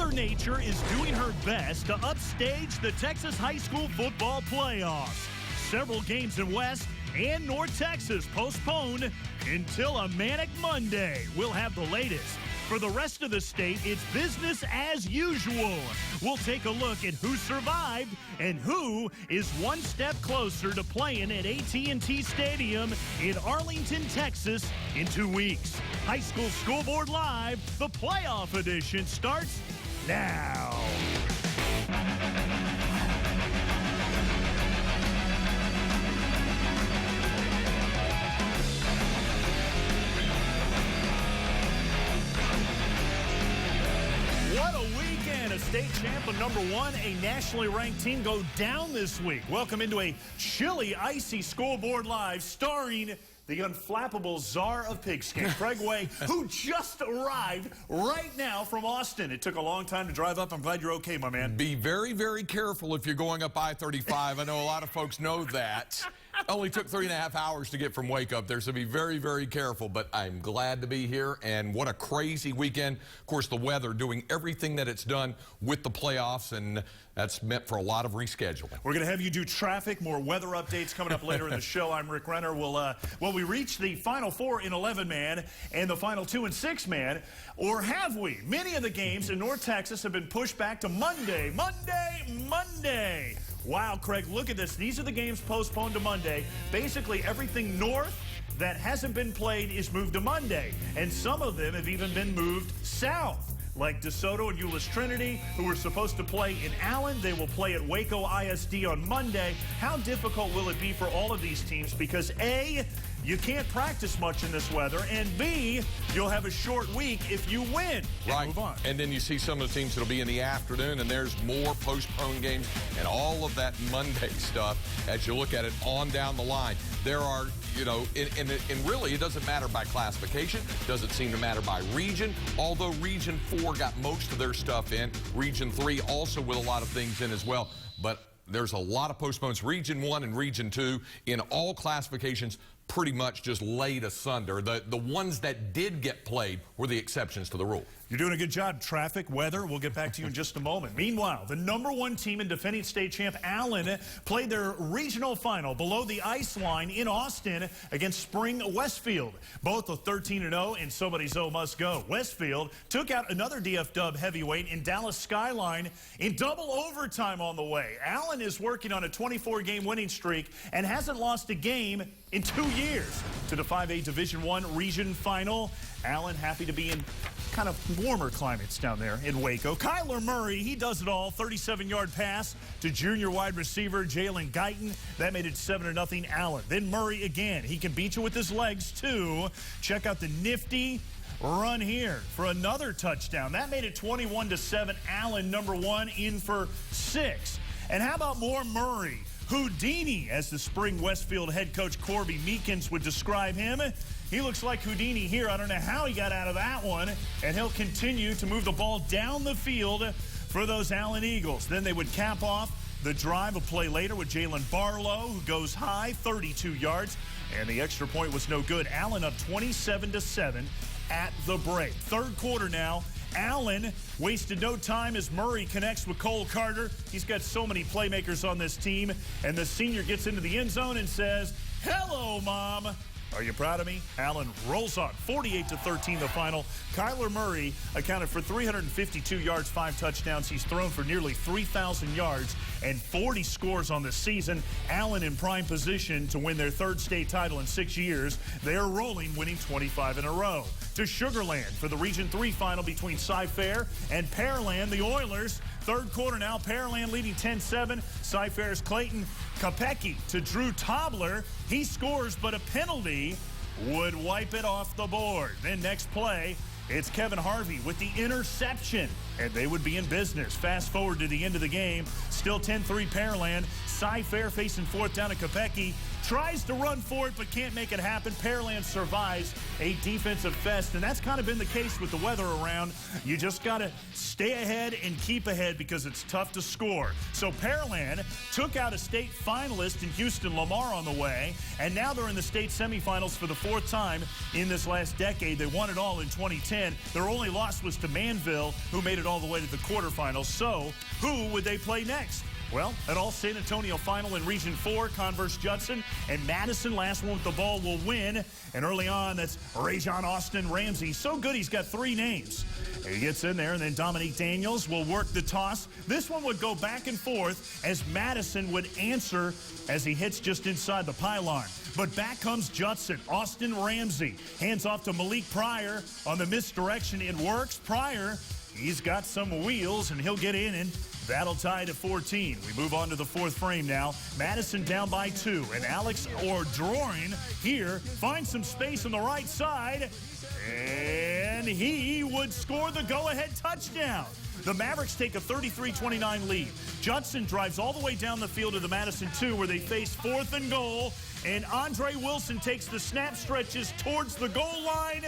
Mother Nature is doing her best to upstage the Texas high school football playoffs. Several games in West and North Texas postponed until a manic Monday. We'll have the latest. For the rest of the state, it's business as usual. We'll take a look at who survived and who is one step closer to playing at AT&T Stadium in Arlington, Texas in 2 weeks. High School Scoreboard Live, the playoff edition starts now. A state champ of number one, a nationally ranked team go down this week. Welcome into a chilly, icy Scoreboard Live starring the unflappable czar of pigskin, Craig Way, who just arrived right now from Austin. It took a long time to drive up. I'm glad you're okay, my man. Be very, very careful if you're going up I-35. I know a lot of folks know that. Only took 3.5 hours to get from Wake up there, so be very, very careful. But I'm glad to be here, and what a crazy weekend. Of course, the weather doing everything that it's done with the playoffs, and that's meant for a lot of rescheduling. We're going to have you do traffic, more weather updates coming up later in the show. I'm Rick Renner. We reached the Final Four in 11-man and the Final 2 in 6-man, or have we? Many of the games in North Texas have been pushed back to Monday. Wow, Craig, look at this. These are the games postponed to Monday. Basically, everything north that hasn't been played is moved to Monday, and some of them have even been moved south. Like DeSoto and Euless Trinity, who were supposed to play in Allen. They will play at Waco ISD on Monday. How difficult will it be for all of these teams? Because A, you can't practice much in this weather, and B, you'll have a short week if you win. Right. Move on. And then you see some of the teams that'll be in the afternoon, and there's more postponed games and all of that Monday stuff as you look at it on down the line. There are, and really it doesn't matter by classification, doesn't seem to matter by region, although Region 4 got most of their stuff in. Region 3 also with a lot of things in as well, but there's a lot of postponements. Region 1 and Region 2 in all classifications pretty much just laid asunder. The ones that did get played were the exceptions to the rule. You're doing a good job. Traffic, weather, we'll get back to you in just a moment. Meanwhile, the number one team and defending state champ Allen played their regional final below the ice line in Austin against Spring Westfield. Both a 13-0, and somebody's O must go. Westfield took out another DF Dub heavyweight in Dallas Skyline in double overtime on the way. Allen is working on a 24-game winning streak and hasn't lost a game in 2 years. To the 5A Division I region final, Allen happy to be in kind of warmer climates down there in Waco. Kyler Murray, he does it all. 37-yard pass to junior wide receiver Jalen Guyton. That made it 7-0 Allen. Then Murray again. He can beat you with his legs too. Check out the nifty run here for another touchdown. That made it 21-7. Allen, number one, in for 6. And how about more Murray? Houdini, as the Spring Westfield head coach Corby Meekins would describe him. He looks like Houdini here. I don't know how he got out of that one. And he'll continue to move the ball down the field for those Allen Eagles. Then they would cap off the drive, a play later with Jalen Barlow, who goes high, 32 yards. And the extra point was no good. Allen up 27-7 at the break. Third quarter now. Allen wasted no time as Murray connects with Cole Carter. He's got so many playmakers on this team. And the senior gets into the end zone and says, "Hello, Mom. Are you proud of me?" Allen rolls on 48-13 the final. Kyler Murray accounted for 352 yards, 5 touchdowns. He's thrown for nearly 3,000 yards and 40 scores on the season. Allen in prime position to win their third state title in 6 years. They're rolling, winning 25 in a row. To Sugarland for the Region 3 final between Cy-Fair and Pearland. The Oilers, third quarter now. Pearland leading 10-7. Cy-Fair's Clayton Kopecki to Drew Tobler. He scores, but a penalty would wipe it off the board. Then next play, it's Kevin Harvey with the interception, and they would be in business. Fast forward to the end of the game. Still 10-3 Pearland. Cy-Fair facing fourth down at Kopecki. tries to run for it but can't make it happen. Pearland survives a defensive fest, and that's kind of been the case with the weather around. You just got to stay ahead and keep ahead because it's tough to score. So Pearland took out a state finalist in Houston Lamar on the way, and now they're in the state semifinals for the 4th time in this last decade. They won it all in 2010. Their only loss was to Manville, who made it all the way to the quarterfinals. So who would they play next? Well, an all-San Antonio final in Region 4, Converse Judson and Madison. Last one with the ball will win. And early on, that's Rajon Austin Ramsey. So good, he's got 3 names. He gets in there, and then Dominique Daniels will work the toss. This one would go back and forth as Madison would answer as he hits just inside the pylon. But back comes Judson. Austin Ramsey hands off to Malik Pryor on the misdirection. It works. Pryor, he's got some wheels, and he'll get in, and that'll tie to 14. We move on to the 4th frame now. Madison down by 2, and Alex Ordroin here finds some space on the right side, and he would score the go-ahead touchdown. The Mavericks take a 33-29 lead. Judson drives all the way down the field to the Madison 2, where they face 4th and goal, and Andre Wilson takes the snap, stretches towards the goal line.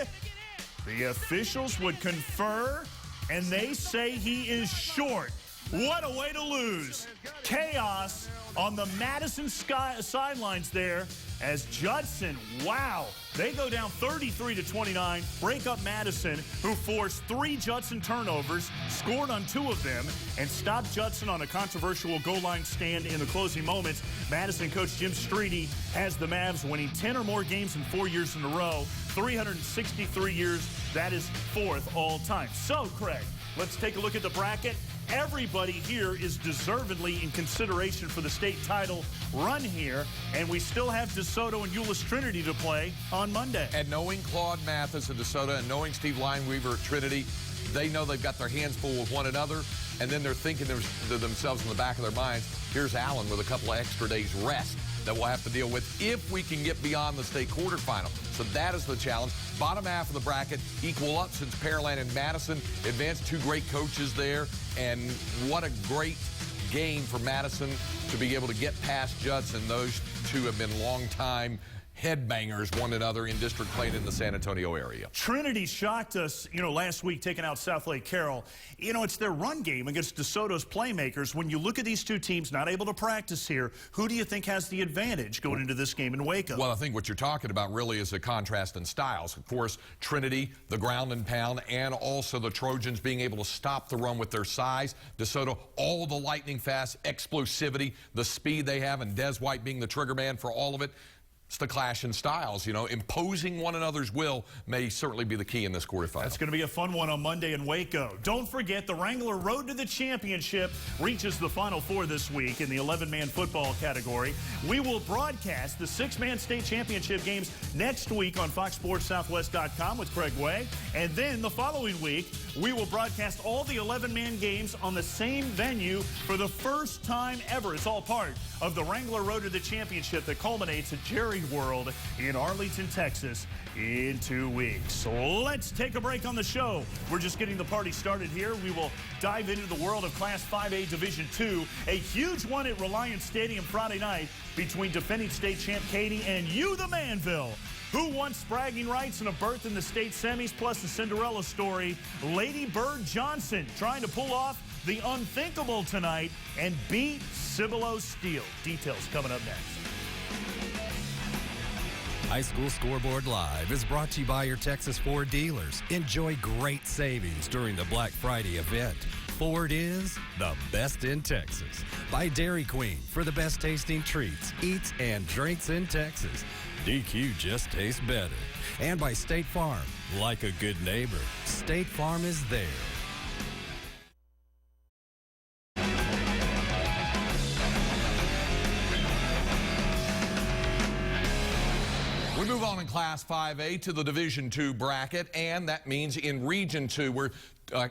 The officials would confer, and they say he is short. What a way to lose. Chaos on the Madison sidelines there as Judson, wow, they go down 33-29, break up Madison, who forced 3 Judson turnovers, scored on 2 of them, and stopped Judson on a controversial goal line stand in the closing moments. Madison coach Jim Streety has the Mavs winning 10 or more games in 4 years in a row, 363 years. That is 4th all time. So, Craig, let's take a look at the bracket. Everybody here is deservedly in consideration for the state title run here, and we still have DeSoto and Euless Trinity to play on Monday. And knowing Claude Mathis at DeSoto and knowing Steve Lineweaver at Trinity, they know they've got their hands full with one another, and then they're thinking to themselves in the back of their minds, here's Allen with a couple of extra days rest that we'll have to deal with if we can get beyond the state quarterfinal. So that is the challenge. Bottom half of the bracket equal up since Pearland and Madison advanced. 2 great coaches there, and what a great game for Madison to be able to get past Judson. Those 2 have been long-time headbangers one another in district playing in the San Antonio area. Trinity shocked us, last week taking out South Lake Carroll. It's their run game against DeSoto's playmakers. When you look at these 2 teams not able to practice here, who do you think has the advantage going into this game in Waco? Well, I think what you're talking about really is a contrast in styles. Of course, Trinity, the ground and pound, and also the Trojans being able to stop the run with their size. DeSoto, all the lightning fast explosivity, the speed they have, and Des White being the trigger man for all of it. It's the clash in styles, Imposing one another's will may certainly be the key in this quarterfinal. That's going to be a fun one on Monday in Waco. Don't forget, the Wrangler Road to the Championship reaches the Final 4 this week in the 11-man football category. We will broadcast the 6-man state championship games next week on FoxSportsSouthwest.com with Craig Way. And then the following week, we will broadcast all the 11-man games on the same venue for the first time ever. It's all part of the Wrangler Road to the Championship that culminates at Jerry World in Arlington, Texas in 2 weeks. So let's take a break on the show. We're just getting the party started here. We will dive into the world of Class 5A Division II. A huge one at Reliance Stadium Friday night between defending state champ Katy and you, the Manville, who wants bragging rights and a berth in the state semis, plus the Cinderella story. Lady Bird Johnson trying to pull off the unthinkable tonight and beat Cibolo Steel. Details coming up next. High School Scoreboard Live is brought to you by your Texas Ford dealers. Enjoy great savings during the Black Friday event. Ford is the best in Texas. By Dairy Queen for the best tasting treats, eats, and drinks in Texas. DQ just tastes better. And by State Farm. Like a good neighbor, State Farm is there. We move on in Class 5A to the Division II bracket, and that means in Region 2, where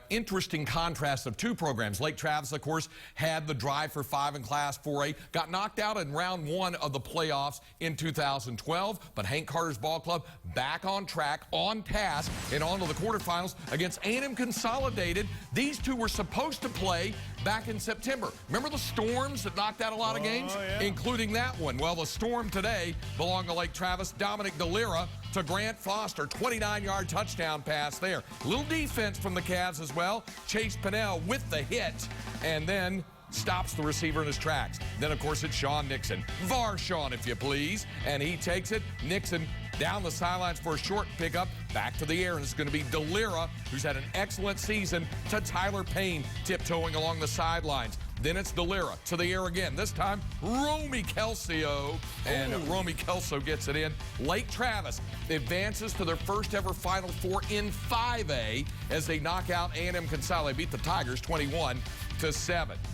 interesting contrast of two programs. Lake Travis, of course, had the drive for 5 in Class 4A, got knocked out in round 1 of the playoffs in 2012, but Hank Carter's ball club back on track, on task, and on to the quarterfinals against A&M Consolidated. These two were supposed to play back in September. Remember the Storms that knocked out a lot of games, including that one? Well, the Storm today belonged to Lake Travis. Dominic DeLira to Grant Foster, 29-yard touchdown pass there. Little defense from the Cavs as well. Chase Pinnell with the hit, and then stops the receiver in his tracks. Then, of course, it's Sean Nixon. Varshawn, if you please. And he takes it. Nixon down the sidelines for a short pickup. Back to the air, and it's going to be DeLira, who's had an excellent season, to Tyler Payne, tiptoeing along the sidelines. Then it's DeLira to the air again. This time, Romy Kelsio, and Romy Kelso gets it in. Lake Travis advances to their first ever Final Four in 5A as they knock out A&M Consolidated. Beat the Tigers 21-7.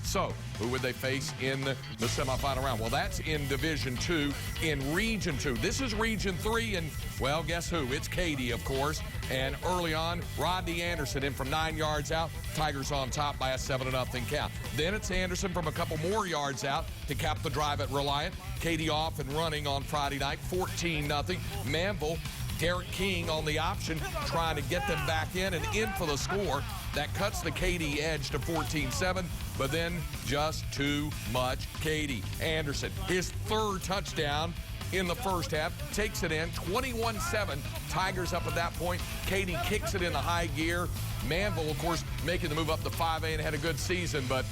So, who would they face in the semifinal round? Well, that's in Division 2. In Region 2, this is Region 3, and, well, guess who? It's Katy, of course. And early on, Rodney Anderson in from 9 yards out. Tigers on top by a 7-0 count. Then it's Anderson from a couple more yards out to cap the drive at Reliant. Katy off and running on Friday night, 14-0. Manville, Derek King on the option, trying to get them back in and in for the score. That cuts the Katy edge to 14-7, but then just too much Katy. Anderson, his third touchdown in the first half, takes it in, 21-7. Tigers up at that point. Katy kicks it into high gear. Manville, of course, making the move up to 5A and had a good season, but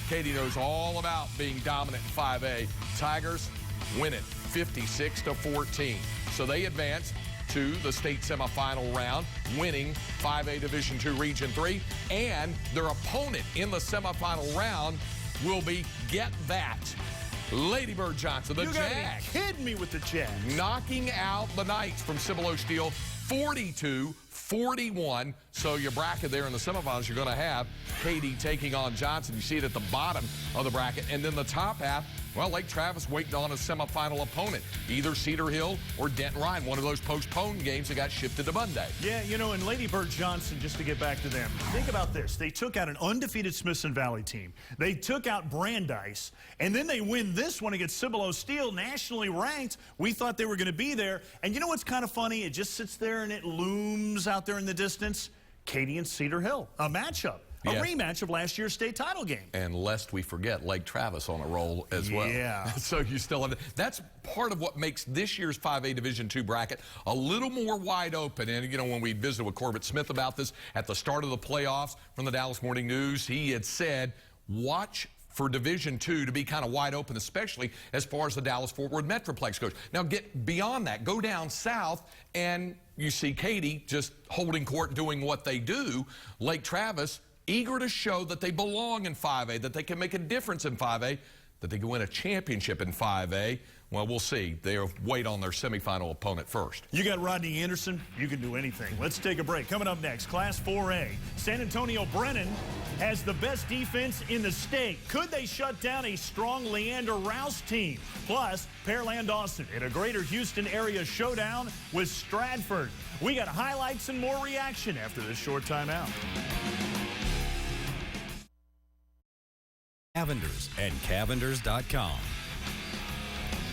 Katy knows all about being dominant in 5A. Tigers win it 56-14. So they advance to the state semifinal round, winning 5A Division II Region 3, and their opponent in the semifinal round will be, get that, Lady Bird Johnson, the Jag. You gotta be kidding me with the Jag. Knocking out the Knights from Cibolo Steel 42-41. So your bracket there in the semifinals, you're going to have Katy taking on Johnson. You see it at the bottom of the bracket. And then the top half, well, Lake Travis waiting on a semifinal opponent, either Cedar Hill or Denton Ryan, one of those postponed games that got shifted to Monday. Yeah, you know, and Lady Bird Johnson, just to get back to them, think about this. They took out an undefeated Smithson Valley team. They took out Brandeis, and then they win this one against Cibolo Steel, nationally ranked. We thought they were going to be there. And you know what's kind of funny? It just sits there and it looms out there in the distance. Katy and Cedar Hill, a matchup. A rematch of last year's state title game. And lest we forget, Lake Travis on a roll as well. Yeah. So you still have that's part of what makes this year's 5A Division II bracket a little more wide open. And, you know, when we visited with Corbett Smith about this at the start of the playoffs from the Dallas Morning News, he had said, watch for Division II to be kind of wide open, especially as far as the Dallas-Fort Worth Metroplex goes. Now, get beyond that. Go down south, and you see Katy just holding court, doing what they do. Lake Travis, eager to show that they belong in 5A, that they can make a difference in 5A, that they can win a championship in 5A. Well, we'll see. They'll wait on their semifinal opponent first. You got Rodney Anderson. You can do anything. Let's take a break. Coming up next, Class 4A. San Antonio Brennan has the best defense in the state. Could they shut down a strong Leander Rouse team? Plus, Pearland Austin in a greater Houston area showdown with Stratford. We got highlights and more reaction after this short timeout. Cavenders and Cavenders.com.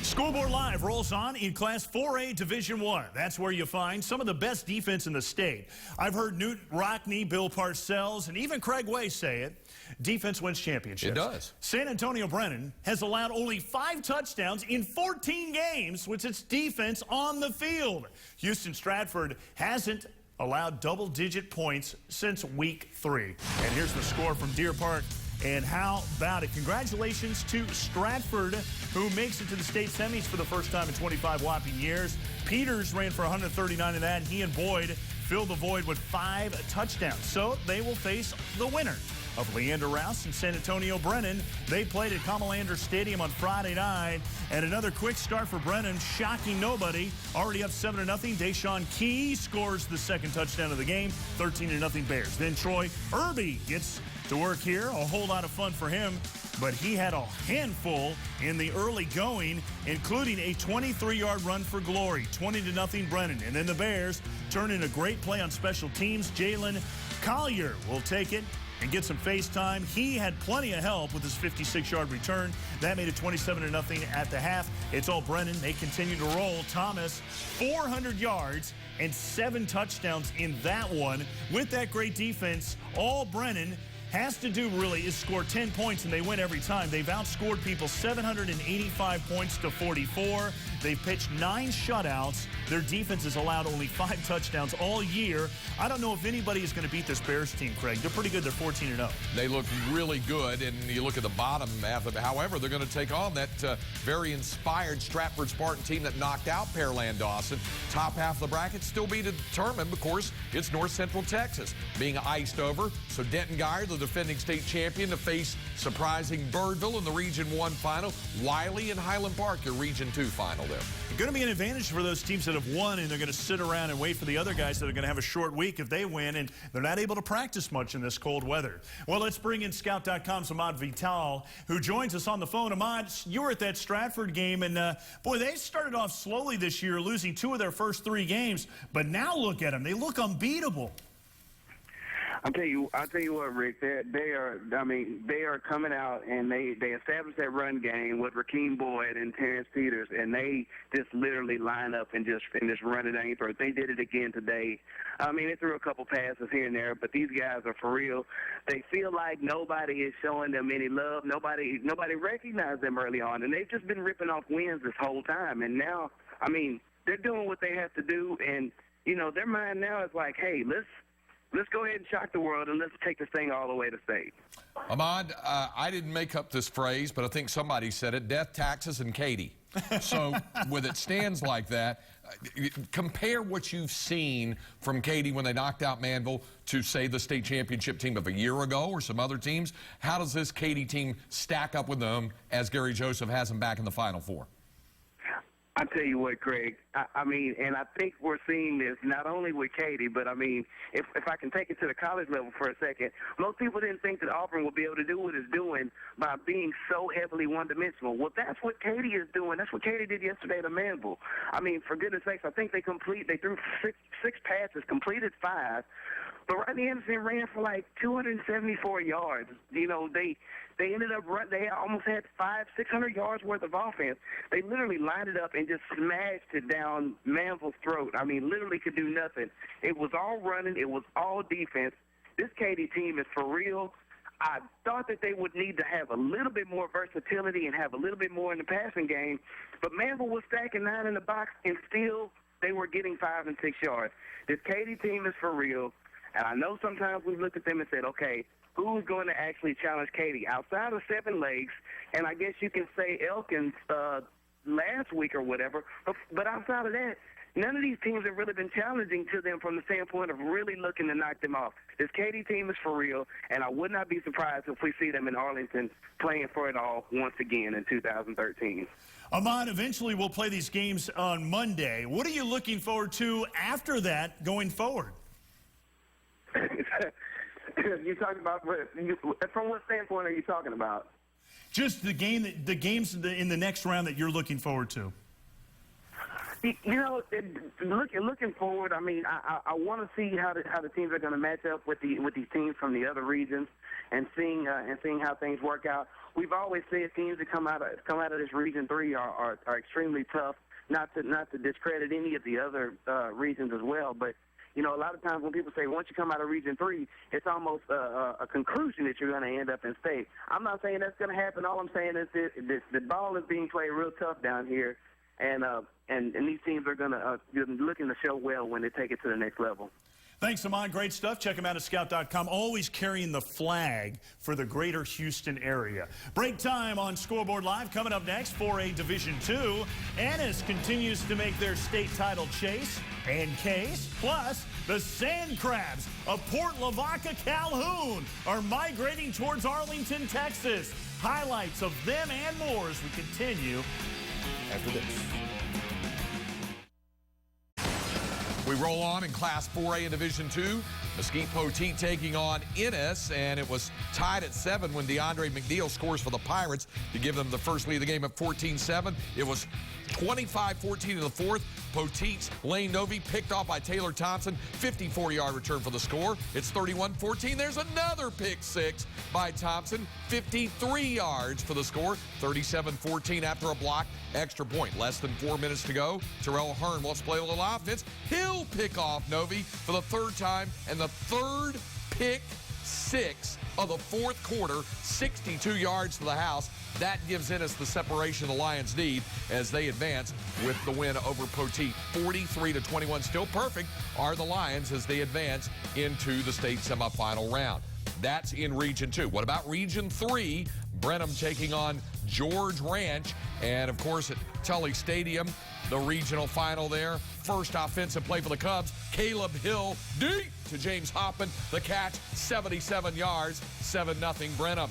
Scoreboard Live rolls on in Class 4A Division I. That's where you find some of the best defense in the state. I've heard Newt Rockney, Bill Parcells, and even Craig Way say it. Defense wins championships. It does. San Antonio Brennan has allowed only 5 touchdowns in 14 games with its defense on the field. Houston Stratford hasn't allowed double-digit points since week 3. And here's the score from Deer Park. And how about it? Congratulations to Stratford, who makes it to the state semis for the first time in 25 whopping years. Peters ran for 139 in that. He and Boyd filled the void with 5 touchdowns. So they will face the winner of Leander Rouse and San Antonio Brennan. They played at Comalander Stadium on Friday night. And another quick start for Brennan, shocking nobody. Already up 7-0. Deshaun Key scores the second touchdown of the game, 13-0 Bears. Then Troy Irby gets to work here. A whole lot of fun for him, but he had a handful in the early going, including a 23-yard run for glory, 20-0 Brennan. And then the Bears turn in a great play on special teams. Jalen Collier will take it and get some face time. He had plenty of help with his 56-yard return. That made it 27-0 at the half. It's all Brennan. They continue to roll. Thomas, 400 yards and 7 touchdowns in that one. With that great defense, all Brennan has to do really is score 10 points, and they win every time. They've outscored people 785 points to 44. They've pitched 9 shutouts. Their defense has allowed only 5 touchdowns all year. I don't know if anybody is going to beat this Bears team, Craig. They're pretty good. They're 14-0. They look really good, and you look at the bottom half of it. However, they're going to take on that very inspired Stratford Spartan team that knocked out Pearland Dawson. Top half of the bracket still be determined. Of course, it's North Central Texas being iced over. So Denton Geyer, the defending state champion, to face surprising Birdville in the Region 1 final. Wiley and Highland Park, your Region 2 final there. Going to be an advantage for those teams that have won, and they're going to sit around and wait for the other guys that are going to have a short week if they win, and they're not able to practice much in this cold weather. Well, let's bring in Scout.com's Ahmad Vital, who joins us on the phone. Ahmad, you were at that Stratford game, and boy, they started off slowly this year, losing 2 of their first 3 games, but now look at them. They look unbeatable. I'll tell you what, Rick. They are coming out, and they established that run game with Rakeem Boyd and Terrence Peters, and they just literally line up and just run it down your throat. They did it again today. I mean, they threw a couple passes here and there, but these guys are for real. They feel like nobody is showing them any love. Nobody recognized them early on, and they've just been ripping off wins this whole time. And now, I mean, they're doing what they have to do, and you know, their mind now is like, hey, let's go ahead and shock the world, and let's take this thing all the way to state. Ahmad, I didn't make up this phrase, but I think somebody said it: death, taxes, and Katie. So with it stands like that, compare what you've seen from Katy when they knocked out Manville to, say, the state championship team of a year ago or some other teams. How does this Katy team stack up with them as Gary Joseph has them back in the Final Four? I tell you what, Craig, I mean, and I think we're seeing this not only with Katy, but I mean, if I can take it to the college level for a second, most people didn't think that Auburn would be able to do what it's doing by being so heavily one-dimensional. Well, that's what Katy is doing. That's what Katy did yesterday to Manville. I mean, for goodness sakes, I think they threw six passes, completed 5. But Rodney Anderson ran for like 274 yards. You know, they ended up they almost had 500-600 yards worth of offense. They literally lined it up and just smashed it down Manville's throat. I mean, literally could do nothing. It was all running. It was all defense. This Katy team is for real. I thought that they would need to have a little bit more versatility and have a little bit more in the passing game. But Manville was stacking 9 in the box, and still they were getting 5 and 6 yards. This Katy team is for real. And I know sometimes we looked at them and said, okay, who's going to actually challenge Katy outside of Seven Lakes? And I guess you can say Elkins last week or whatever. But outside of that, none of these teams have really been challenging to them from the standpoint of really looking to knock them off. This Katy team is for real, and I would not be surprised if we see them in Arlington playing for it all once again in 2013. Ahmad, eventually we'll play these games on Monday. What are you looking forward to after that going forward? You're talking about, from what standpoint are you talking about? Just the games in the next round that you're looking forward to. You know, looking forward, I mean, I want to see how the teams are going to match up with these teams from the other regions, and seeing how things work out. We've always said teams that come out of this Region 3 are extremely tough. Not to discredit any of the other regions as well, but you know, a lot of times when people say once you come out of Region 3, it's almost a conclusion that you're going to end up in state. I'm not saying that's going to happen. All I'm saying is the ball is being played real tough down here, and these teams are going to looking to show well when they take it to the next level. Thanks, Ahmad. Great stuff. Check him out at Scout.com. Always carrying the flag for the greater Houston area. Break time on Scoreboard Live. Coming up next, 4A Division II. Annis continues to make their state title chase and case. Plus, the Sand Crabs of Port Lavaca, Calhoun are migrating towards Arlington, Texas. Highlights of them and more as we continue after this. We roll on in Class 4A in Division II. Mesquite Poteet taking on Ennis, and it was tied at 7 when DeAndre McNeil scores for the Pirates to give them the first lead of the game at 14-7. It was 25-14 in the fourth. Poteet's Lane Novy picked off by Taylor Thompson. 54-yard return for the score. It's 31-14. There's another pick six by Thompson. 53 yards for the score. 37-14 after a block. Extra point. Less than 4 minutes to go. Terrell Hearn wants to play a little offense. He'll pick off Novy for the third time, and the third pick six of the fourth quarter. 62 yards to the house. That gives Ennis the separation the Lions need as they advance with the win over Poteet. 43-21, still perfect, are the Lions as they advance into the state semifinal round. That's in Region 2. What about Region 3? Brenham taking on George Ranch. And, of course, at Tully Stadium, the regional final there. First offensive play for the Cubs. Caleb Hill deep to James Hoffman. The catch, 77 yards, 7-0 Brenham.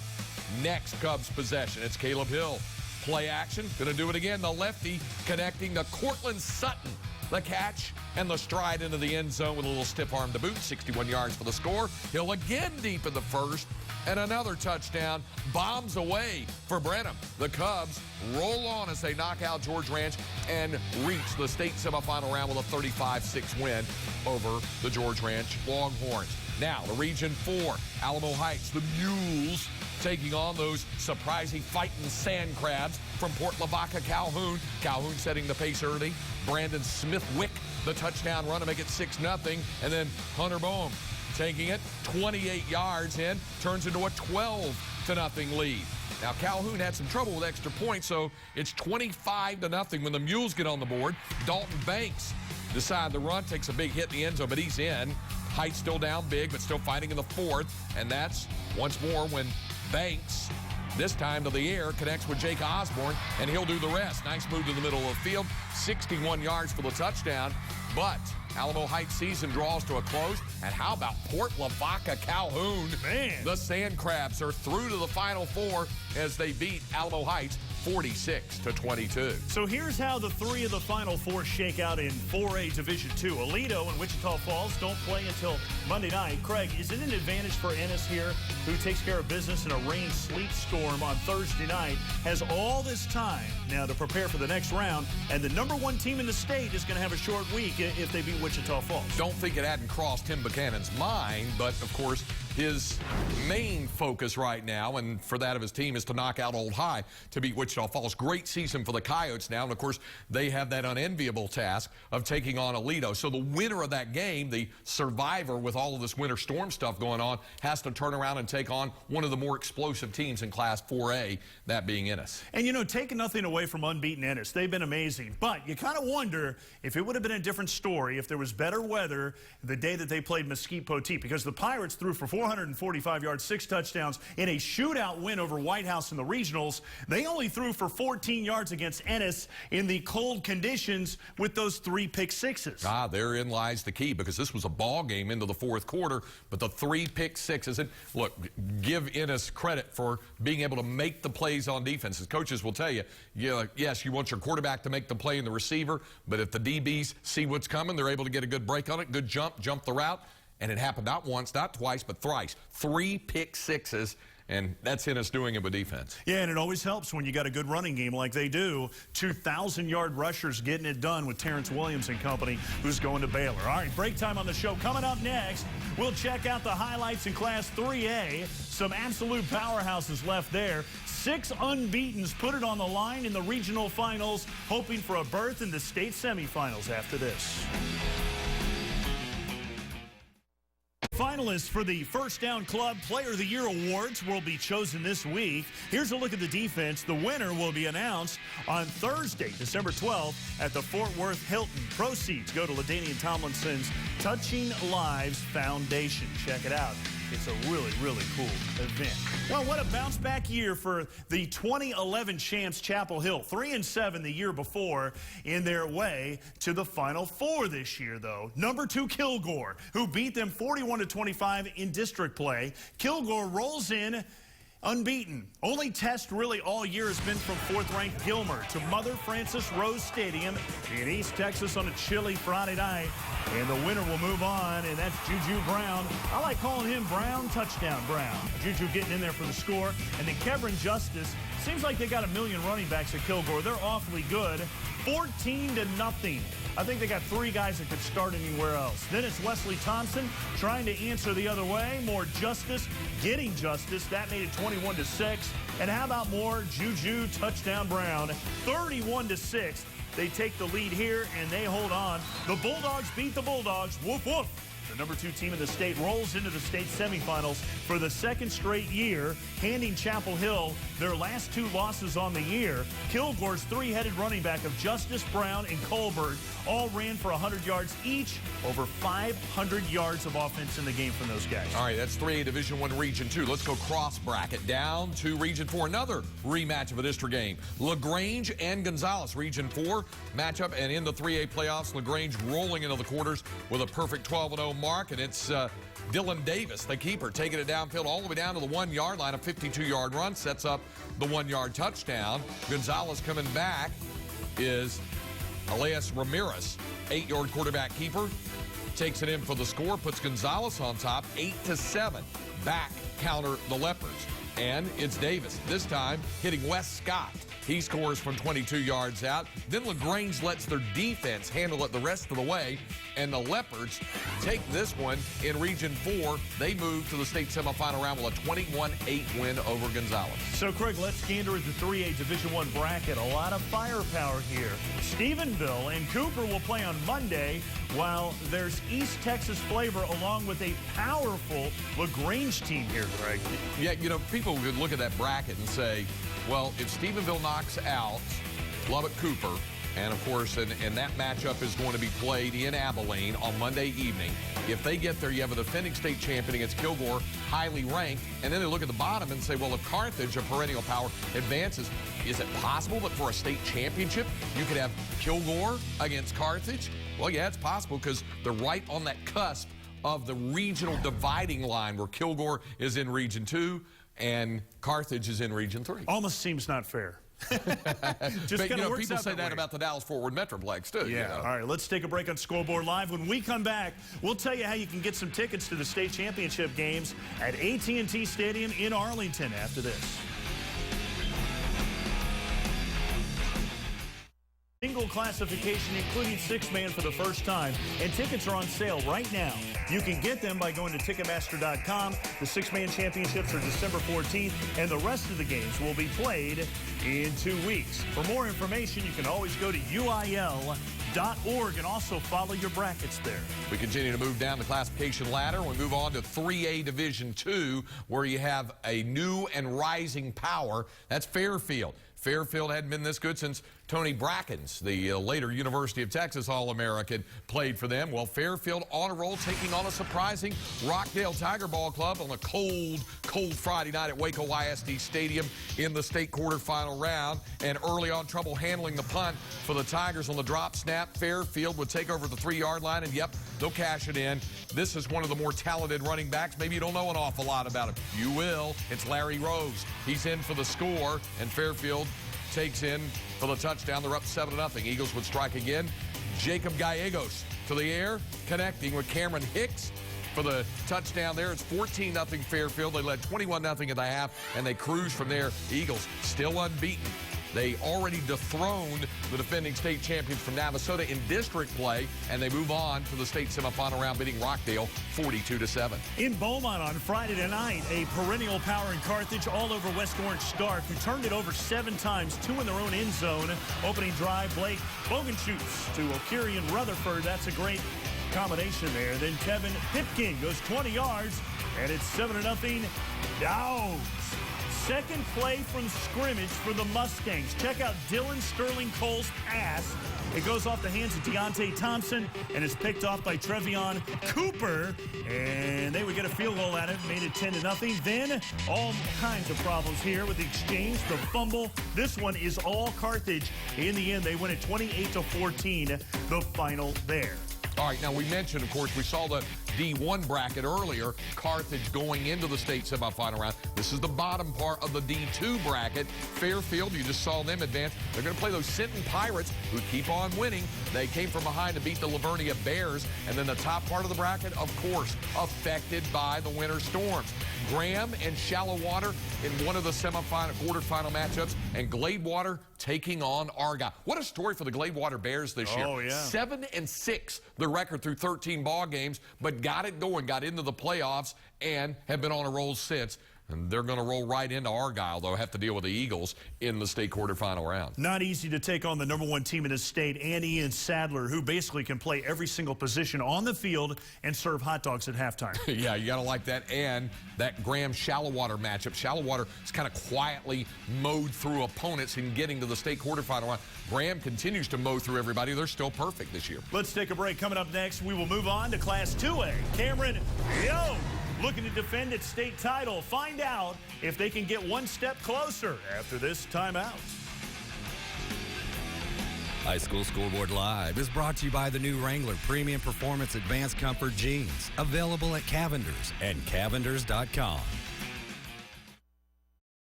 Next Cubs possession, it's Caleb Hill. Play action, gonna do it again. The lefty connecting to Cortland Sutton. The catch and the stride into the end zone with a little stiff arm to boot. 61 yards for the score. Hill again deep in the first. And another touchdown. Bombs away for Brenham. The Cubs roll on as they knock out George Ranch and reach the state semifinal round with a 35-6 win over the George Ranch Longhorns. Now, the Region 4, Alamo Heights, the Mules, taking on those surprising fighting sand crabs from Port Lavaca Calhoun. Calhoun setting the pace early. Brandon Smithwick, the touchdown run to make it 6-0. And then Hunter Boehm taking it 28 yards in, turns into a 12-0 lead. Now, Calhoun had some trouble with extra points, so it's 25-0 when the Mules get on the board. Dalton Banks decide the run, takes a big hit in the end zone, but he's in. Heights still down big, but still fighting in the fourth. And that's once more when Banks, this time to the air, connects with Jake Osborne, and he'll do the rest. Nice move to the middle of the field. 61 yards for the touchdown. But Alamo Heights season draws to a close. And how about Port Lavaca Calhoun? Man. The Sand Crabs are through to the Final Four as they beat Alamo Heights 46-22. So here's how the three of the Final Four shake out in 4A Division II. Aledo and Wichita Falls don't play until Monday night. Craig, is it an advantage for Ennis here, who takes care of business in a rain-sleet storm on Thursday night, has all this time now to prepare for the next round, and the #1 team in the state is going to have a short week if they beat Wichita Falls? Don't think it hadn't crossed Tim Buchanan's mind, but of course his main focus right now, and for that of his team, is to knock out Old High to beat Wichita Falls. Great season for the Coyotes now, and of course they have that unenviable task of taking on Aledo. So the winner of that game, the survivor with all of this winter storm stuff going on, has to turn around and take on one of the more explosive teams in Class 4A, that being Ennis. And you know, taking nothing away from unbeaten Ennis, they've been amazing, but you kind of wonder if it would have been a different story if there was better weather the day that they played Mesquite Poteet, because the Pirates threw for 445 yards, 6 touchdowns in a shootout win over White House in the regionals. They only threw for 14 yards against Ennis in the cold conditions with those 3 pick sixes. Therein lies the key, because this was a ball game into the fourth quarter, but the 3 pick sixes, and look, give Ennis credit for being able to make the plays on defense. As coaches will tell you, yes, you want your quarterback to make the play and the receiver, but if the DBs see what's coming, they're able to get a good break on it, good jump the route, and it happened not once, not twice, but thrice. 3 pick sixes. And that's Ennis doing it with defense. Yeah, and it always helps when you got a good running game like they do. 2,000-yard rushers getting it done with Terrence Williams and company, who's going to Baylor. All right, break time on the show. Coming up next, we'll check out the highlights in Class 3A. Some absolute powerhouses left there. 6 unbeatens put it on the line in the regional finals, hoping for a berth in the state semifinals after this. Finalists for the First Down Club Player of the Year Awards will be chosen this week. Here's a look at the defense. The winner will be announced on Thursday, December 12th at the Fort Worth Hilton. Proceeds go to LaDainian Tomlinson's Touching Lives Foundation. Check it out. It's a really, really cool event. Well, what a bounce-back year for the 2011 champs Chapel Hill. 3-7 the year before in their way to the Final Four this year, though. #2 Kilgore, who beat them 41-25 in district play. Kilgore rolls in Unbeaten. Only test really all year has been from 4th-ranked Gilmer to Mother Frances Rose Stadium in East Texas on a chilly Friday night. And the winner will move on, and that's Juju Brown. I like calling him Brown Touchdown Brown. Juju getting in there for the score. And then Kevin Justice. Seems like they got a million running backs at Kilgore. They're awfully good. 14-0. I think they got 3 guys that could start anywhere else. Then it's Wesley Thompson trying to answer the other way. More Justice, getting Justice. That made it 21-6. And how about more Juju Touchdown Brown? 31-6. They take the lead here, and they hold on. The Bulldogs beat the Bulldogs. Woof, woof. The number 2 team in the state rolls into the state semifinals for the 2nd straight year, handing Chapel Hill their last 2 losses on the year. Kilgore's 3-headed running back of Justice, Brown, and Colbert all ran for 100 yards each, over 500 yards of offense in the game from those guys. All right, that's 3A Division I Region 2. Let's go cross bracket down to Region 4. Another rematch of a district game. LaGrange and Gonzales, Region 4 matchup, and in the 3A playoffs, LaGrange rolling into the quarters with a perfect 12-0 mark, and it's Dylan Davis, the keeper, taking it downfield all the way down to the 1-yard line. A 52-yard run sets up the 1-yard touchdown. Gonzales coming back is Elias Ramirez, 8-yard quarterback keeper, takes it in for the score, puts Gonzales on top, 8-7. Back counter the Leopards, and it's Davis, this time hitting Wes Scott. He scores from 22 yards out. Then LaGrange lets their defense handle it the rest of the way, and the Leopards take this one in Region 4. They move to the state semifinal round with a 21-8 win over Gonzales. So, Craig, let's gander at the 3A Division I bracket. A lot of firepower here. Stephenville and Cooper will play on Monday, while there's East Texas flavor along with a powerful LaGrange team here, Craig. Yeah, you know, people could look at that bracket and say, well, if Stephenville knocks out Lubbock Cooper, and of course, and that matchup is going to be played in Abilene on Monday evening. If they get there, you have a defending state champion against Kilgore, highly ranked, and then they look at the bottom and say, well, if Carthage, a perennial power, advances, is it possible that for a state championship you could have Kilgore against Carthage? Well, yeah, it's possible because they're right on that cusp of the regional dividing line where Kilgore is in Region 2 and Carthage is in Region 3. Almost seems not fair. Just but, people say that about the Dallas-Fort Worth Metroplex, too. Yeah. All right, let's take a break on Scoreboard Live. When we come back, we'll tell you how you can get some tickets to the state championship games at AT&T Stadium in Arlington after this. Single classification, including 6-man for the first time, and tickets are on sale right now. You can get them by going to Ticketmaster.com. The 6-man championships are December 14th, and the rest of the games will be played in 2 weeks. For more information, you can always go to UIL.org and also follow your brackets there. We continue to move down the classification ladder. We move on to 3A Division II, where you have a new and rising power. That's Fairfield. Fairfield hadn't been this good since Tony Brackens, the later University of Texas All-American, played for them. Well, Fairfield on a roll, taking on a surprising Rockdale Tiger Ball Club on a cold, cold Friday night at Waco ISD Stadium in the state quarterfinal round. And early on, trouble handling the punt for the Tigers on the drop snap. Fairfield would take over the 3-yard line, and yep, they'll cash it in. This is one of the more talented running backs. Maybe you don't know an awful lot about him. You will. It's Larry Rose. He's in for the score, and Fairfield takes in for the touchdown. They're up 7-0. Eagles would strike again. Jacob Gallegos to the air, connecting with Cameron Hicks for the touchdown there. It's 14-0 Fairfield. They led 21-0 at the half, and they cruise from there. Eagles still unbeaten. They already dethroned the defending state champions from Navasota in district play, and they move on to the state semifinal round, beating Rockdale 42-7. In Beaumont on Friday night, a perennial power in Carthage all over West Orange Scarf, who turned it over 7 times, 2 in their own end zone. Opening drive, Blake Bogenschutz to O'Kirian Rutherford. That's a great combination there. Then Kevin Pipkin goes 20 yards, and it's 7-0 Dogs. Second play from scrimmage for the Mustangs. Check out Dylan Sterling Cole's pass. It goes off the hands of Deontay Thompson and is picked off by Trevion Cooper. And they would get a field goal at it, made it 10-0. Then all kinds of problems here with the exchange, the fumble. This one is all Carthage. In the end, they win it 28-14, the final there. All right, now we mentioned, of course, we saw the D1 bracket earlier. Carthage going into the state semifinal round. This is the bottom part of the D2 bracket. Fairfield, you just saw them advance. They're going to play those Sinton Pirates, who keep on winning. They came from behind to beat the Lavernia Bears. And then the top part of the bracket, of course, affected by the winter storms. Graham and Shallow Water in one of the quarterfinal matchups, and Gladewater taking on Argyle. What a story for the Gladewater Bears this year. Oh, yeah. 7-6, the record through 13 ball games, but got it going, got into the playoffs, and have been on a roll since. And they're going to roll right into Argyle, though, have to deal with the Eagles in the state quarterfinal round. Not easy to take on the #1 team in the state, and Ian Sadler, who basically can play every single position on the field and serve hot dogs at halftime. Yeah, you got to like that. And that Graham-Shallow Water matchup. Shallow Water is kind of quietly mowed through opponents in getting to the state quarterfinal round. Graham continues to mow through everybody. They're still perfect this year. Let's take a break. Coming up next, we will move on to Class 2A. Cameron, looking to defend its state title. Find out if they can get one step closer after this timeout. High School Scoreboard Live is brought to you by the new Wrangler Premium Performance Advanced Comfort Jeans, available at Cavender's and Cavenders.com.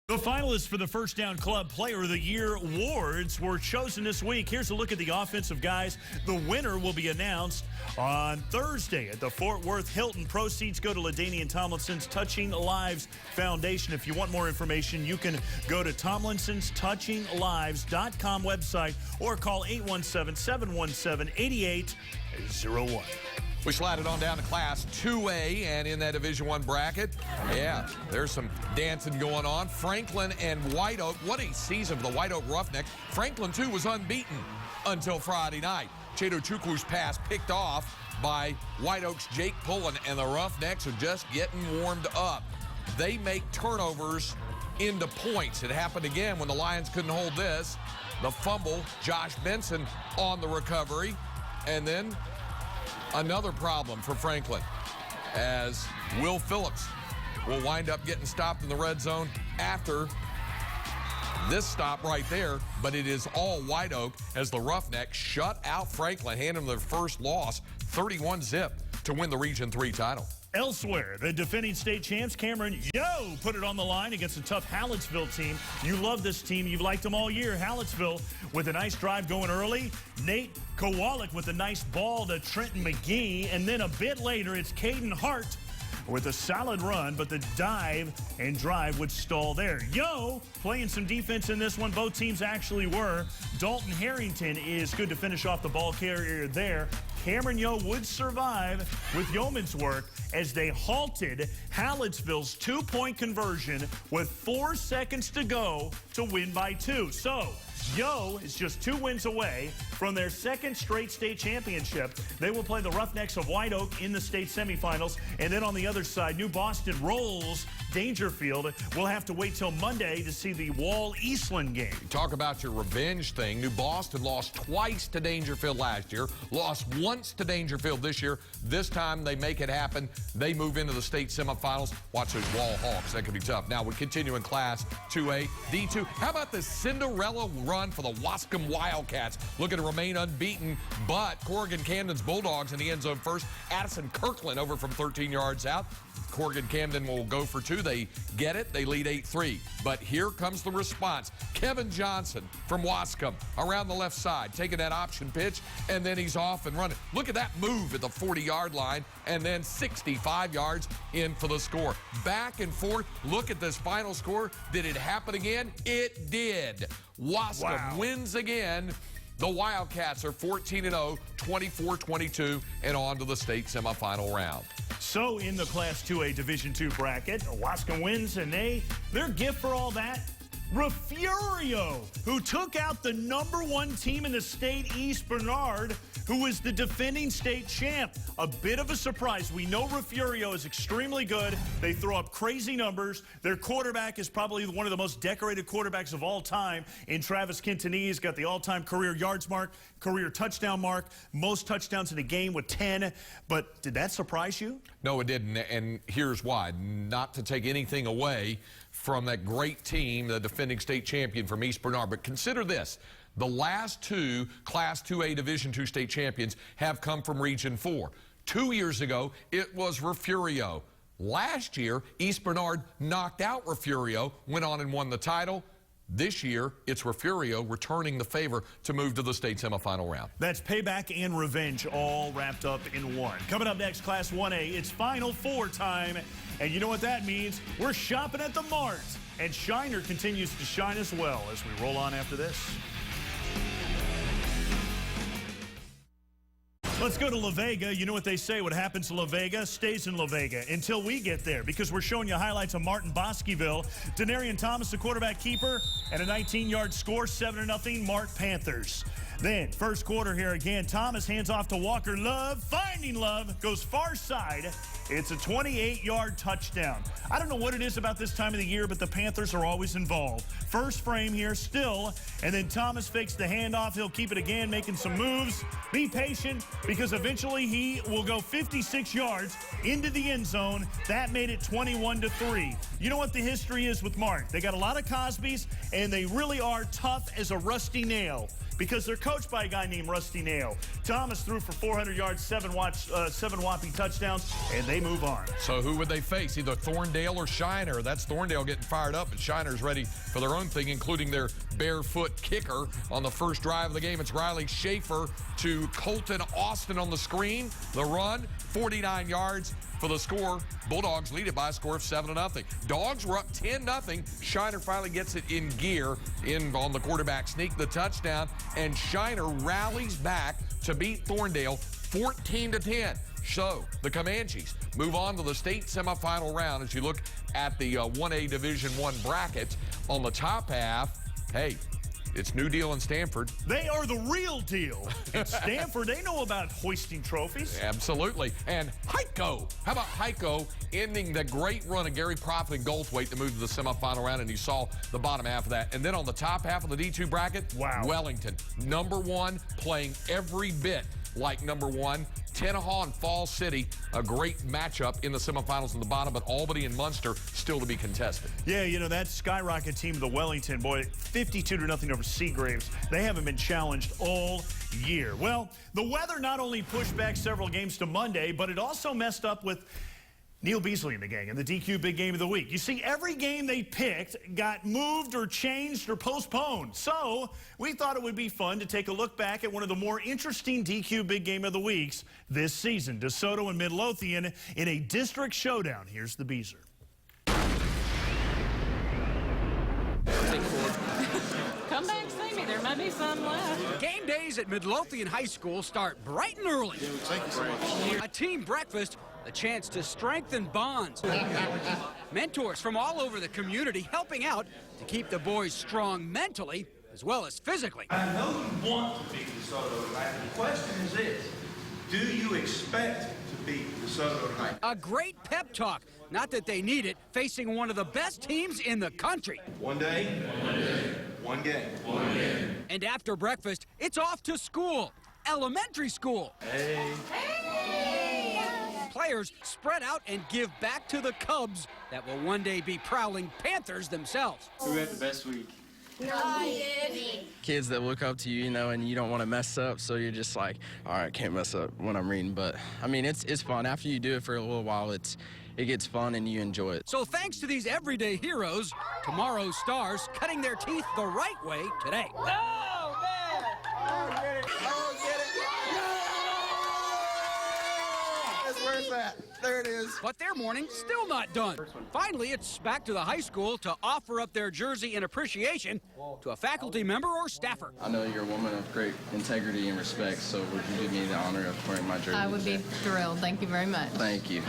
The finalists for the First Down Club Player of the Year awards were chosen this week. Here's a look at the offensive guys. The winner will be announced on Thursday at the Fort Worth Hilton. Proceeds go to LaDainian Tomlinson's Touching Lives Foundation. If you want more information, you can go to Tomlinson'sTouchingLives.com website or call 817-717-8801. We slided on down to Class 2A, and in that Division I bracket, yeah, there's some dancing going on. Franklin and White Oak. What a season for the White Oak Roughnecks. Franklin, too, was unbeaten until Friday night. Cheto Chuklu's pass picked off by White Oak's Jake Pullen, and the Roughnecks are just getting warmed up. They make turnovers into points. It happened again when the Lions couldn't hold this. The fumble, Josh Benson on the recovery, and then another problem for Franklin, as Will Phillips will wind up getting stopped in the red zone after this stop right there, but it is all White Oak as the Roughnecks shut out Franklin, hand them their first loss, 31-0 to win the Region 3 title. Elsewhere, the defending state champs, Cameron, put it on the line against a tough Hallettsville team. You love this team. You've liked them all year. Hallettsville with a nice drive going early. Nate Kowalik with a nice ball to Trenton McGee. And then a bit later, it's Caden Hart with a solid run, but the dive and drive would stall there. Playing some defense in this one. Both teams actually were. Dalton Harrington is good to finish off the ball carrier there. Cameron would survive with yeoman's work as they halted Hallettsville's 2-point conversion with 4 seconds to go to win by 2. So is just 2 wins away from their second straight state championship. They will play the Roughnecks of White Oak in the state semifinals. And then on the other side, New Boston rolls Dangerfield. We'll have to wait till Monday to see the Wall-Eastland game. Talk about your revenge thing. New Boston lost twice to Dangerfield last year, lost once to Dangerfield this year. This time they make it happen. They move into the state semifinals. Watch those Wall Hawks. That could be tough. Now we continue in Class 2A, D2. How about the Cinderella run for the Wascom Wildcats? Looking to remain unbeaten, but Corrigan Camden's Bulldogs in the end zone first. Addison Kirkland over from 13 yards out. Corrigan Camden will go for 2. They get it. They lead 8-3. But here comes the response. Kevin Johnson from Wascom around the left side, taking that option pitch, and then he's off and running. Look at that move at the 40-yard line, and then 65 yards in for the score. Back and forth. Look at this final score. Did it happen again? It did. Wascom wins again. The Wildcats are 14-0, 24-22, and on to the state semifinal round. So in the Class 2A Division II bracket, Wascom wins, and their gift for all that, Refugio, who took out the #1 team in the state, East Bernard, who is the defending state champ. A bit of a surprise. We know Refugio is extremely good. They throw up crazy numbers. Their quarterback is probably one of the most decorated quarterbacks of all time in Travis Quintanilla. He's got the all-time career yards mark, career touchdown mark, most touchdowns in a game with 10. But did that surprise you? No, it didn't, and here's why. Not to take anything away from that great team, the defending state champion from East Bernard, but consider this. The last 2 Class 2A Division II state champions have come from Region 4. 2 years ago, it was Refugio. Last year, East Bernard knocked out Refugio, went on and won the title. This year, it's Refugio returning the favor to move to the state semifinal round. That's payback and revenge all wrapped up in one. Coming up next, Class 1A, it's Final Four time. And you know what that means? We're shopping at the Mart. And Shiner continues to shine as well as we roll on after this. Let's go to La Vega. You know what they say, what happens to La Vega stays in La Vega until we get there, because we're showing you highlights of Martin Bosqueville. Denarian Thomas, the quarterback keeper, and a 19-yard score, 7-0, Mart Panthers. Then, first quarter here again, Thomas hands off to Walker Love. Finding Love, goes far side. It's a 28-yard touchdown. I don't know what it is about this time of the year, but the Panthers are always involved. First frame here still, and then Thomas fakes the handoff. He'll keep it again, making some moves. Be patient, because eventually he will go 56 yards into the end zone. That made it 21-3. You know what the history is with Mart? They got a lot of Cosbys, and they really are tough as a rusty nail, because they're coached by a guy named Rusty Nail. Thomas threw for 400 yards, 7 whopping touchdowns, and they move on. So who would they face? Either Thorndale or Shiner. That's Thorndale getting fired up, and Shiner's ready for their own thing, including their barefoot kicker on the first drive of the game. It's Riley Schaefer to Colton Austin on the screen. The run, 49 yards for the score. Bulldogs lead it by a score of 7-0. Dogs were up 10-0. Shiner finally gets it in gear in on the quarterback sneak, the touchdown, and Shiner rallies back to beat Thorndale 14-10. So the Comanches move on to the state semifinal round. As you look at the 1A Division I bracket on the top half, hey, it's New Deal and Stanford. They are the real deal. And Stanford, they know about hoisting trophies. Absolutely. And Heiko. How about Heiko ending the great run of Gary Profit and Goldthwait to move to the semifinal round, and you saw the bottom half of that. And then on the top half of the D2 bracket, wow, Wellington, #1, playing every bit like #1. Tenaha and Falls City, a great matchup in the semifinals in the bottom, but Albany and Munster still to be contested. Yeah, you know, that skyrocket team, the Wellington, boy, 52-0 over Seagraves. They haven't been challenged all year. Well, the weather not only pushed back several games to Monday, but it also messed up with Neil Beasley and the gang in the DQ Big Game of the Week. You see, every game they picked got moved or changed or postponed. So we thought it would be fun to take a look back at one of the more interesting DQ Big Game of the Weeks this season. DeSoto and Midlothian in a district showdown. Here's the Beezer. Come back, see me. There might be some left. Game days at Midlothian High School start bright and early. Thank you so much. A team breakfast, a chance to strengthen bonds. Mentors from all over the community helping out to keep the boys strong mentally as well as physically. I know you want to beat DeSoto tonight. The question is this: do you expect to beat DeSoto tonight? A great pep talk. Not that they need it, facing one of the best teams in the country. One day, one game. And after breakfast, it's off to school. Elementary school. Hey. Players spread out and give back to the Cubs that will one day be prowling Panthers themselves. Who had the best week? I did. Kids that look up to you, you know, and you don't want to mess up, so you're just like, all right, I can't mess up when I'm reading. But I mean, it's fun. After you do it for a little while, it gets fun and you enjoy it. So thanks to these everyday heroes, tomorrow's stars cutting their teeth the right way today. Oh, man! Oh, get it! Oh, get it! No! That's where it's at. There it is. But their morning still not done. Finally, it's back to the high school to offer up their jersey in appreciation to a faculty member or staffer. I know you're a woman of great integrity and respect, so would you do me the honor of wearing my jersey? I would be thrilled. Thank you very much. Thank you.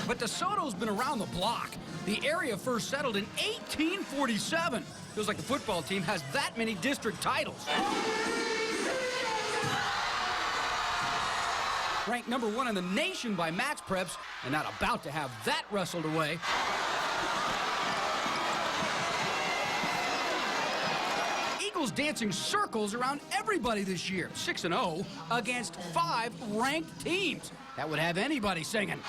But DeSoto's been around the block. The area first settled in 1847. Feels like the football team has that many district titles. Ranked #1 in the nation by Max Preps, and not about to have that wrestled away. Eagles dancing circles around everybody this year, 6-0 against 5 ranked teams. That would have anybody singing.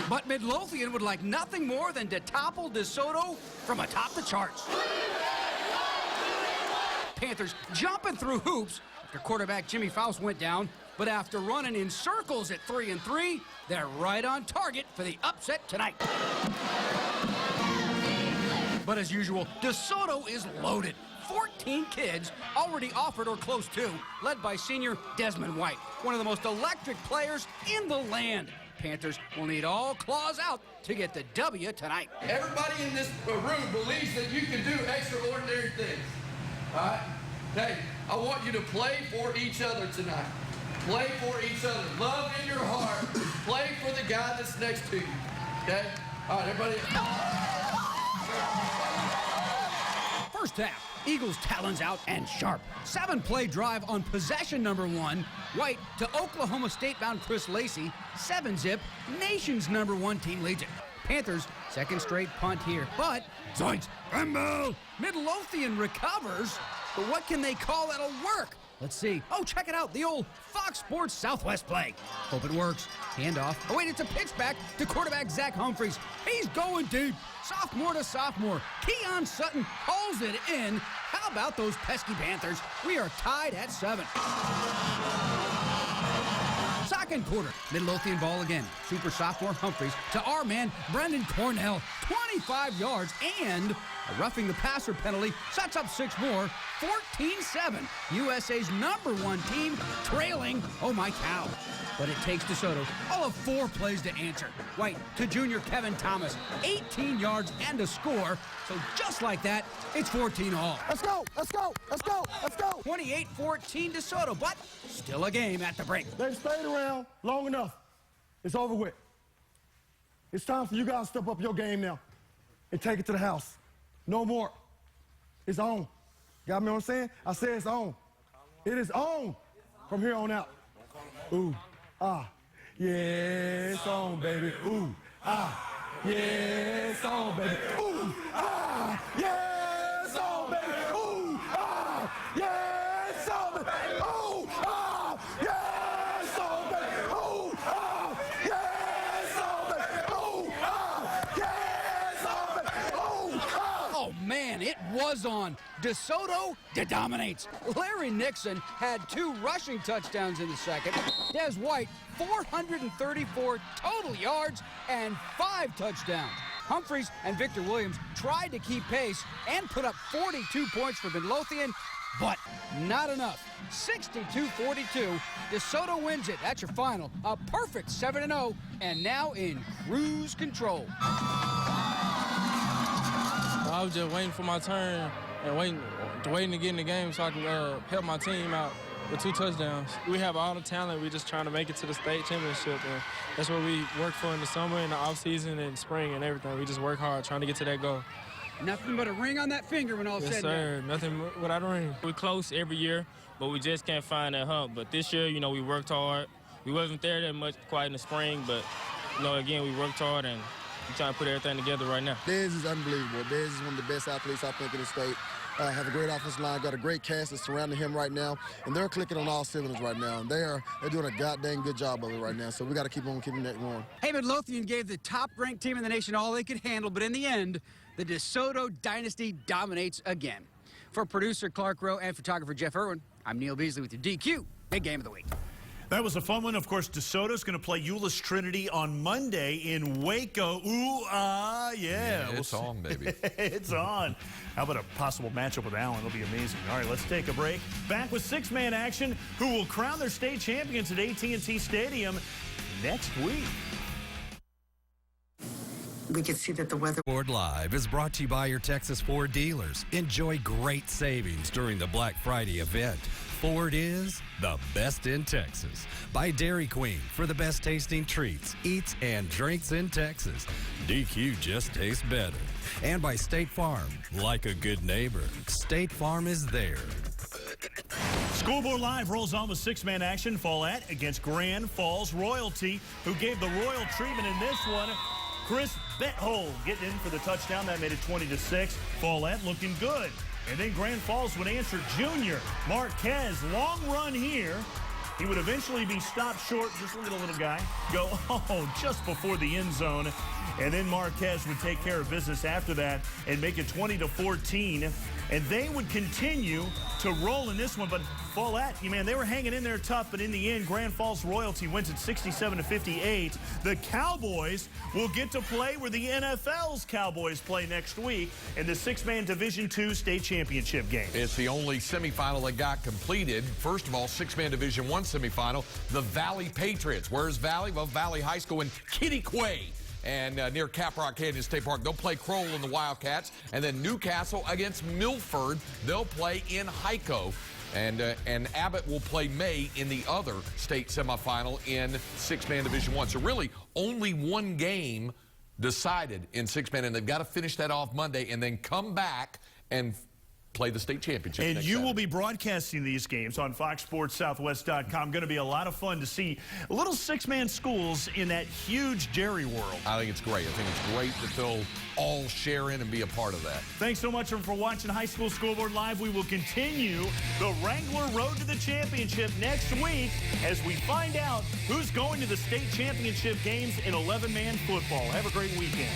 But Midlothian would like nothing more than to topple DeSoto from atop the charts. Panthers jumping through hoops after quarterback Jimmy Faust went down. But after running in circles at 3-3, they're right on target for the upset tonight. But as usual, DeSoto is loaded. 14 kids already offered or close to, led by senior Desmond White, one of the most electric players in the land. Panthers will need all claws out to get the W tonight. Everybody in this room believes that you can do extraordinary things. All right? Hey, I want you to play for each other tonight. Play for each other. Love in your heart. Play for the guy that's next to you. Okay? All right, everybody. First half, Eagles talons out and sharp. 7-play drive on possession number 1. White to Oklahoma State-bound Chris Lacey. 7-zip, nation's number 1 team leads it. Panthers, second straight punt here, but zoinks, fumble. Midlothian recovers, but what can they call that'll work? Let's see. Oh, check it out, the old Fox Sports Southwest play. Hope it works. Handoff. Oh, wait, it's a pitch back to quarterback Zach Humphreys. He's going deep. Sophomore to sophomore. Keon Sutton hauls it in. How about those pesky Panthers? We are tied at 7. Second quarter, Midlothian ball again. Super sophomore Humphreys to our man, Brendan Cornell. 25 yards and a roughing the passer penalty sets up 6 more. 14-7. USA's number 1 team trailing. Oh, my cow. But it takes DeSoto all of 4 plays to answer. White to junior Kevin Thomas. 18 yards and a score. So just like that, it's 14-all. Let's go, let's go, let's go, let's go. 28-14 DeSoto, but still a game at the break. They've stayed around long enough. It's over with. It's time for you guys to step up your game now and take it to the house. No more. It's on. Got me what I'm saying? I said it's on. It is on from here on out. Ooh, ah, yeah, it's on, baby. Ooh, ah, yeah, it's on, baby. Ooh, ah, yeah, it's on, baby. Ooh, ah, yeah, it's on, baby. Ooh, ah, yeah, it's on, baby. Ooh, ah, yeah, it's on, baby. Ooh, ah, yeah, it's on, baby. Ooh, ah. Oh, man, it was on. DeSoto dominates. Larry Nixon had 2 rushing touchdowns in the second. Des White, 434 total yards and 5 touchdowns. Humphreys and Victor Williams tried to keep pace and put up 42 points for Midlothian, but not enough. 62-42. DeSoto wins it. That's your final. A perfect 7-0, and now in cruise control. I was just waiting for my turn and waiting to get in the game so I can help my team out with 2 touchdowns. We have all the talent. We're just trying to make it to the state championship. And that's what we work for in the summer, in the off-season, and spring and everything. We just work hard trying to get to that goal. Nothing but a ring on that finger when all said and done. Yes, sir. Nothing without a ring. We're close every year, but we just can't find that hump. But this year, you know, we worked hard. We wasn't there that much quite in the spring, but, you know, again, we worked hard and we're trying to put everything together right now. Dez is unbelievable. Dez is one of the best athletes, I think, in the state. Have a great offensive line, got a great cast that's surrounding him right now, and they're clicking on all cylinders right now. And they're doing a goddamn good job of it right now. So we got to keep on keeping that going. Hey, Midlothian gave the top-ranked team in the nation all they could handle, but in the end, the DeSoto dynasty dominates again. For producer Clark Rowe and photographer Jeff Irwin, I'm Neil Beasley with your DQ Big Game of the Week. That was a fun one. Of course, DeSoto's going to play Euless Trinity on Monday in Waco. Ooh, ah, yeah. It's on, baby. It's on. How about a possible matchup with Allen? It'll be amazing. All right, let's take a break. Back with 6-man action. Who will crown their state champions at AT&T Stadium next week? We could see that the weather. Scoreboard Live is brought to you by your Texas Ford dealers. Enjoy great savings during the Black Friday event. Ford is the best in Texas. By Dairy Queen for the best tasting treats, eats, and drinks in Texas. DQ just tastes better. And by State Farm, like a good neighbor, State Farm is there. Scoreboard Live rolls on with 6-man action. Follett against Grand Falls Royalty, who gave the royal treatment in this one. Chris Bethold getting in for the touchdown. That made it 20-6. Follett looking good. And then Grand Falls would answer junior Marquez. Long run here. He would eventually be stopped short, just let a little guy go just before the end zone. And then Marquez would take care of business after that and make it 20-14. And they would continue to roll in this one. But Follette, man, they were hanging in there tough. But in the end, Grand Falls Royalty wins at 67-58. The Cowboys will get to play where the NFL's Cowboys play next week in the six-man Division II state championship game. It's the only semifinal that got completed. First of all, six-man Division I semifinal, the Valley Patriots. Where's Valley? Well, Valley High School in Kittyquay. And near Caprock Canyon State Park. They'll play Crowell and the Wildcats. And then Newcastle against Milford. They'll play in Hyco. And Abbott will play May in the other state semifinal in six-man Division I. So really only one game decided in six-man. And they've got to finish that off Monday and then come back and play the state championship. And next you Saturday. will be broadcasting these games on FoxSportsSouthwest.com. Going to be a lot of fun to see little six-man schools in that huge Jerry world. I think it's great. I think it's great that they'll all share in and be a part of that. Thanks so much for watching High School Scoreboard Live. We will continue the Wrangler Road to the Championship next week as we find out who's going to the state championship games in 11-man football. Have a great weekend.